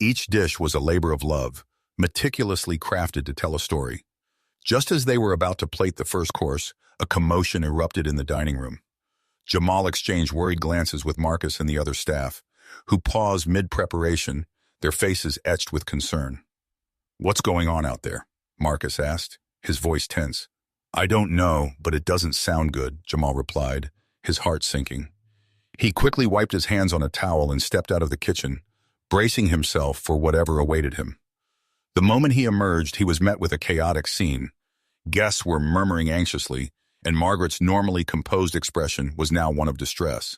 Each dish was a labor of love, meticulously crafted to tell a story. Just as they were about to plate the first course, a commotion erupted in the dining room. Jamal exchanged worried glances with Marcus and the other staff, who paused mid-preparation, their faces etched with concern. "What's going on out there?" Marcus asked, his voice tense. "I don't know, but it doesn't sound good," Jamal replied, his heart sinking. He quickly wiped his hands on a towel and stepped out of the kitchen, bracing himself for whatever awaited him. The moment he emerged, he was met with a chaotic scene. Guests were murmuring anxiously, and Margaret's normally composed expression was now one of distress.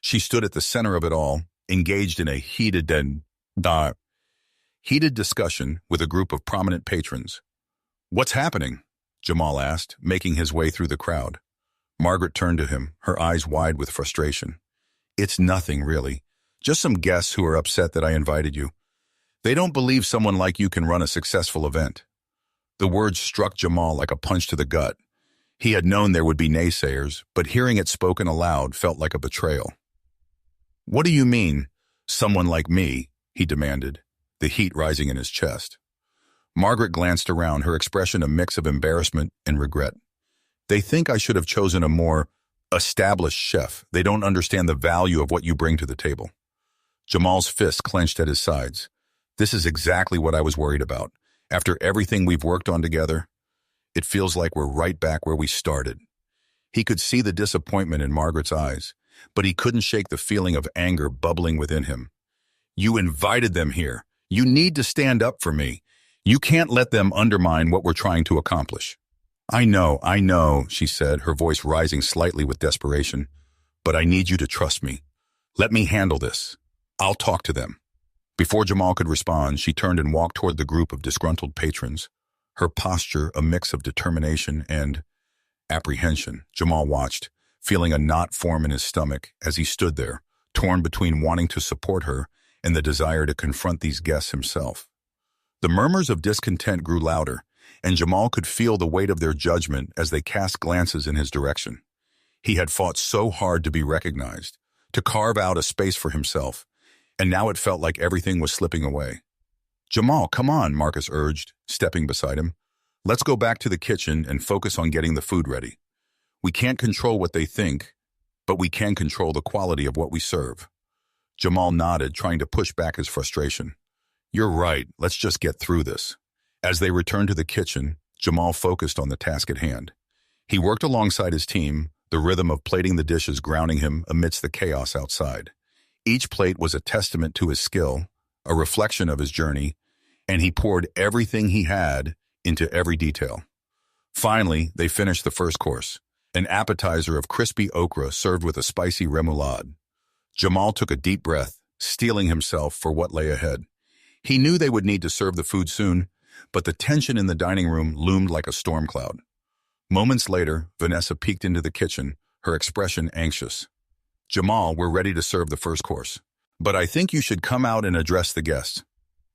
She stood at the center of it all, engaged in a heated discussion with a group of prominent patrons. "What's happening?" Jamal asked, making his way through the crowd. Margaret turned to him, her eyes wide with frustration. "It's nothing, really. Just some guests who are upset that I invited you. They don't believe someone like you can run a successful event." The words struck Jamal like a punch to the gut. He had known there would be naysayers, but hearing it spoken aloud felt like a betrayal. "What do you mean, someone like me?" he demanded, the heat rising in his chest. Margaret glanced around, her expression a mix of embarrassment and regret. "They think I should have chosen a more established chef. They don't understand the value of what you bring to the table." Jamal's fists clenched at his sides. "This is exactly what I was worried about. After everything we've worked on together, it feels like we're right back where we started." He could see the disappointment in Margaret's eyes, but he couldn't shake the feeling of anger bubbling within him. "You invited them here. You need to stand up for me. You can't let them undermine what we're trying to accomplish." I know, she said, her voice rising slightly with desperation. "But I need you to trust me. Let me handle this. I'll talk to them." Before Jamal could respond, she turned and walked toward the group of disgruntled patrons, her posture a mix of determination and apprehension. Jamal watched, feeling a knot form in his stomach as he stood there, torn between wanting to support her and the desire to confront these guests himself. The murmurs of discontent grew louder, and Jamal could feel the weight of their judgment as they cast glances in his direction. He had fought so hard to be recognized, to carve out a space for himself, and now it felt like everything was slipping away. "Jamal, come on," Marcus urged, stepping beside him. "Let's go back to the kitchen and focus on getting the food ready. We can't control what they think, but we can control the quality of what we serve." Jamal nodded, trying to push back his frustration. "You're right, let's just get through this." As they returned to the kitchen, Jamal focused on the task at hand. He worked alongside his team, the rhythm of plating the dishes grounding him amidst the chaos outside. Each plate was a testament to his skill, a reflection of his journey, and he poured everything he had into every detail. Finally, they finished the first course, an appetizer of crispy okra served with a spicy remoulade. Jamal took a deep breath, steeling himself for what lay ahead. He knew they would need to serve the food soon, but the tension in the dining room loomed like a storm cloud. Moments later, Vanessa peeked into the kitchen, her expression anxious. "Jamal, we're ready to serve the first course, but I think you should come out and address the guests."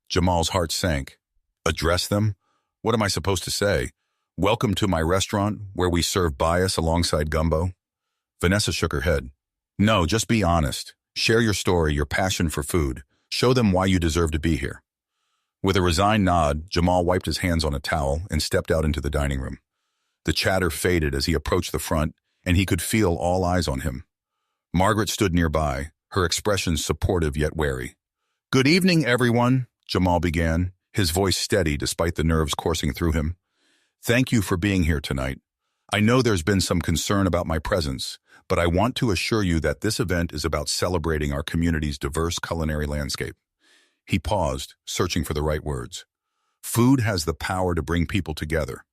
Jamal's heart sank. "Address them? What am I supposed to say? Welcome to my restaurant, where we serve bias alongside gumbo?" Vanessa shook her head. "No, just be honest. Share your story, your passion for food. Show them why you deserve to be here." With a resigned nod, Jamal wiped his hands on a towel and stepped out into the dining room. The chatter faded as he approached the front, and he could feel all eyes on him. Margaret stood nearby, her expression supportive yet wary. "Good evening, everyone," Jamal began, his voice steady despite the nerves coursing through him. "Thank you for being here tonight. I know there's been some concern about my presence, but I want to assure you that this event is about celebrating our community's diverse culinary landscape. He paused, searching for the right words. Food has the power to bring people together,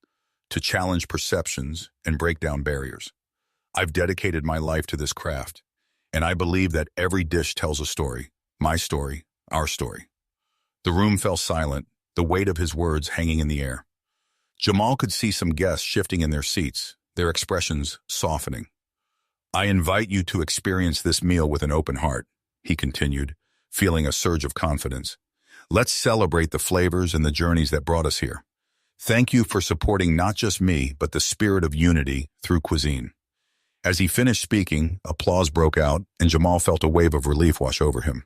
to challenge perceptions and break down barriers. I've dedicated my life to this craft, and I believe that every dish tells a story, my story, our story. The room fell silent, the weight of his words hanging in the air. Jamal could see some guests shifting in their seats, their expressions softening. I invite you to experience this meal with an open heart, he continued, feeling a surge of confidence. Let's celebrate the flavors and the journeys that brought us here. Thank you for supporting not just me, but the spirit of unity through cuisine. As he finished speaking, applause broke out, and Jamal felt a wave of relief wash over him.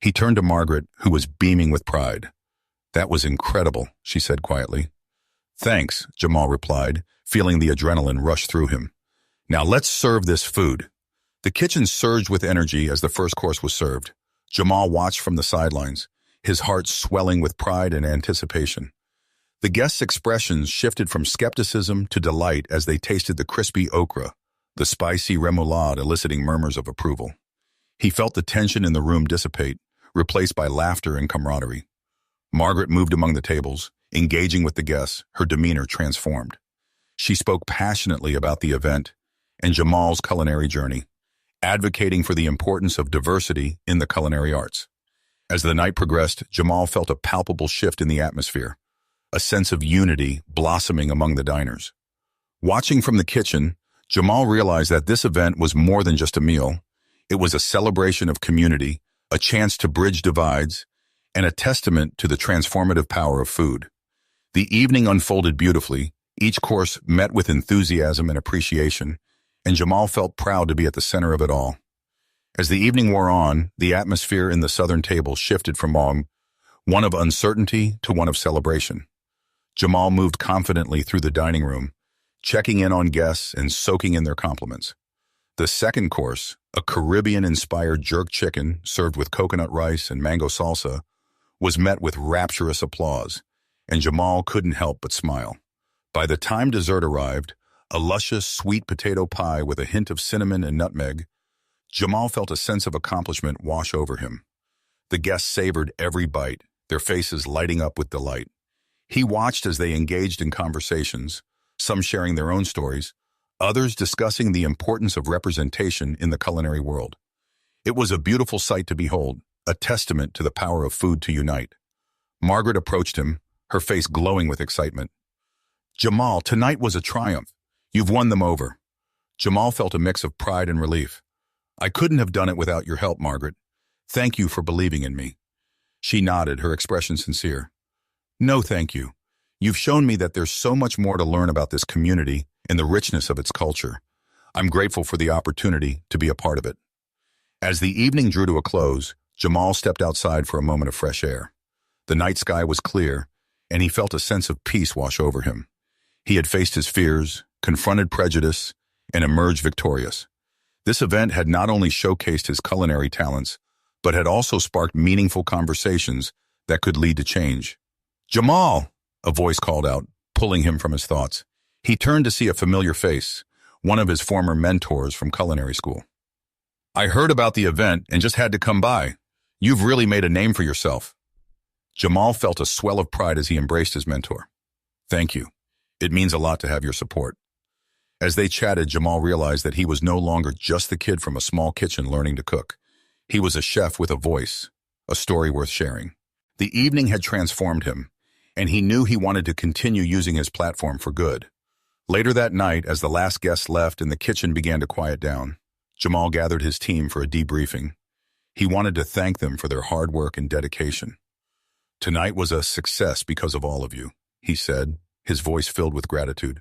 He turned to Margaret, who was beaming with pride. That was incredible, she said quietly. Thanks, Jamal replied, feeling the adrenaline rush through him. Now let's serve this food. The kitchen surged with energy as the first course was served. Jamal watched from the sidelines, his heart swelling with pride and anticipation. The guests' expressions shifted from skepticism to delight as they tasted the crispy okra, the spicy remoulade eliciting murmurs of approval. He felt the tension in the room dissipate, replaced by laughter and camaraderie. Margaret moved among the tables, engaging with the guests, her demeanor transformed. She spoke passionately about the event and Jamal's culinary journey, advocating for the importance of diversity in the culinary arts. As the night progressed, Jamal felt a palpable shift in the atmosphere, a sense of unity blossoming among the diners. Watching from the kitchen, Jamal realized that this event was more than just a meal. It was a celebration of community, a chance to bridge divides, and a testament to the transformative power of food. The evening unfolded beautifully, each course met with enthusiasm and appreciation, and Jamal felt proud to be at the center of it all. As the evening wore on, the atmosphere in the southern table shifted from one of uncertainty to one of celebration. Jamal moved confidently through the dining room, checking in on guests and soaking in their compliments. The second course, a Caribbean-inspired jerk chicken served with coconut rice and mango salsa, was met with rapturous applause, and Jamal couldn't help but smile. By the time dessert arrived, a luscious sweet potato pie with a hint of cinnamon and nutmeg, Jamal felt a sense of accomplishment wash over him. The guests savored every bite, their faces lighting up with delight. He watched as they engaged in conversations, some sharing their own stories, others discussing the importance of representation in the culinary world. It was a beautiful sight to behold, a testament to the power of food to unite. Margaret approached him, her face glowing with excitement. Jamal, tonight was a triumph. You've won them over. Jamal felt a mix of pride and relief. I couldn't have done it without your help, Margaret. Thank you for believing in me. She nodded, her expression sincere. No, thank you. You've shown me that there's so much more to learn about this community and the richness of its culture. I'm grateful for the opportunity to be a part of it. As the evening drew to a close, Jamal stepped outside for a moment of fresh air. The night sky was clear, and he felt a sense of peace wash over him. He had faced his fears, confronted prejudice, and emerged victorious. This event had not only showcased his culinary talents, but had also sparked meaningful conversations that could lead to change. Jamal, a voice called out, pulling him from his thoughts. He turned to see a familiar face, one of his former mentors from culinary school. I heard about the event and just had to come by. You've really made a name for yourself. Jamal felt a swell of pride as he embraced his mentor. Thank you. It means a lot to have your support. As they chatted, Jamal realized that he was no longer just the kid from a small kitchen learning to cook. He was a chef with a voice, a story worth sharing. The evening had transformed him, and he knew he wanted to continue using his platform for good. Later that night, as the last guests left and the kitchen began to quiet down, Jamal gathered his team for a debriefing. He wanted to thank them for their hard work and dedication. Tonight was a success because of all of you, he said, his voice filled with gratitude.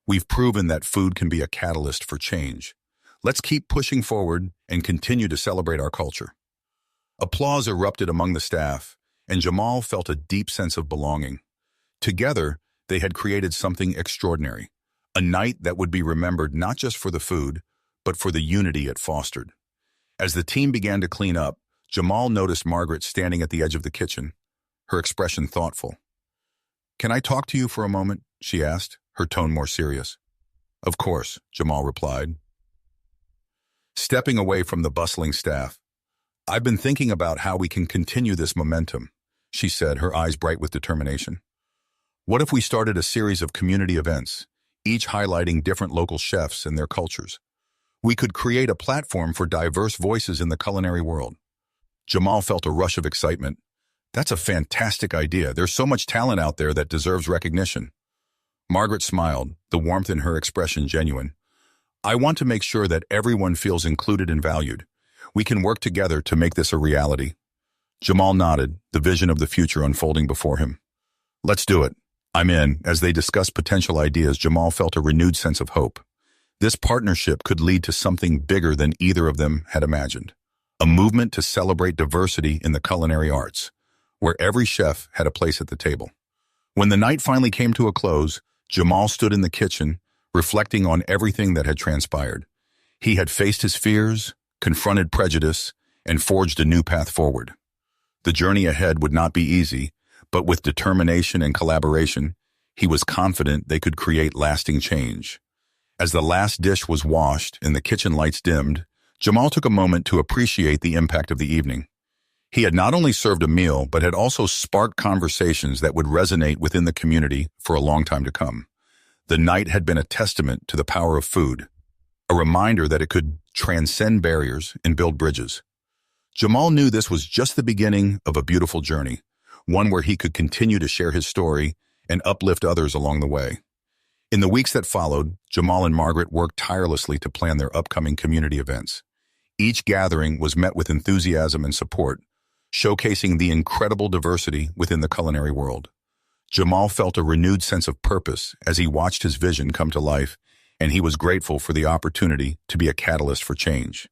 We've proven that food can be a catalyst for change. Let's keep pushing forward and continue to celebrate our culture. Applause erupted among the staff, and Jamal felt a deep sense of belonging. Together, they had created something extraordinary, a night that would be remembered not just for the food, but for the unity it fostered. As the team began to clean up, Jamal noticed Margaret standing at the edge of the kitchen, her expression thoughtful. Can I talk to you for a moment? She asked, her tone more serious. Of course, Jamal replied, stepping away from the bustling staff. I've been thinking about how we can continue this momentum, she said, her eyes bright with determination. What if we started a series of community events, each highlighting different local chefs and their cultures? We could create a platform for diverse voices in the culinary world. Jamal felt a rush of excitement. That's a fantastic idea. There's so much talent out there that deserves recognition. Margaret smiled, the warmth in her expression genuine. I want to make sure that everyone feels included and valued. We can work together to make this a reality. Jamal nodded, the vision of the future unfolding before him. Let's do it. I'm in. As they discussed potential ideas, Jamal felt a renewed sense of hope. This partnership could lead to something bigger than either of them had imagined. A movement to celebrate diversity in the culinary arts, where every chef had a place at the table. When the night finally came to a close, Jamal stood in the kitchen, reflecting on everything that had transpired. He had faced his fears, confronted prejudice, and forged a new path forward. The journey ahead would not be easy, but with determination and collaboration, he was confident they could create lasting change. As the last dish was washed and the kitchen lights dimmed, Jamal took a moment to appreciate the impact of the evening. He had not only served a meal, but had also sparked conversations that would resonate within the community for a long time to come. The night had been a testament to the power of food, a reminder that it could transcend barriers and build bridges. Jamal knew this was just the beginning of a beautiful journey, one where he could continue to share his story and uplift others along the way. In the weeks that followed, Jamal and Margaret worked tirelessly to plan their upcoming community events. Each gathering was met with enthusiasm and support, showcasing the incredible diversity within the culinary world. Jamal felt a renewed sense of purpose as he watched his vision come to life, and he was grateful for the opportunity to be a catalyst for change.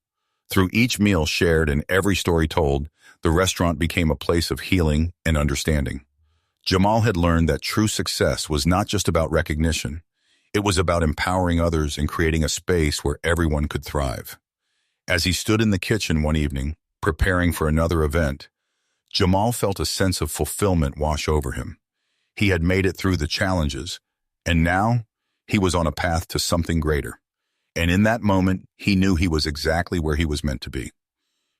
Through each meal shared and every story told, the restaurant became a place of healing and understanding. Jamal had learned that true success was not just about recognition. It was about empowering others and creating a space where everyone could thrive. As he stood in the kitchen one evening, preparing for another event, Jamal felt a sense of fulfillment wash over him. He had made it through the challenges, and now he was on a path to something greater. And in that moment, he knew he was exactly where he was meant to be.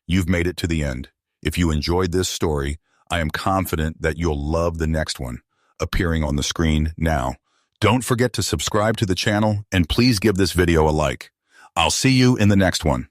You've made it to the end. If you enjoyed this story, I am confident that you'll love the next one, appearing on the screen now. Don't forget to subscribe to the channel, and please give this video a like. I'll see you in the next one.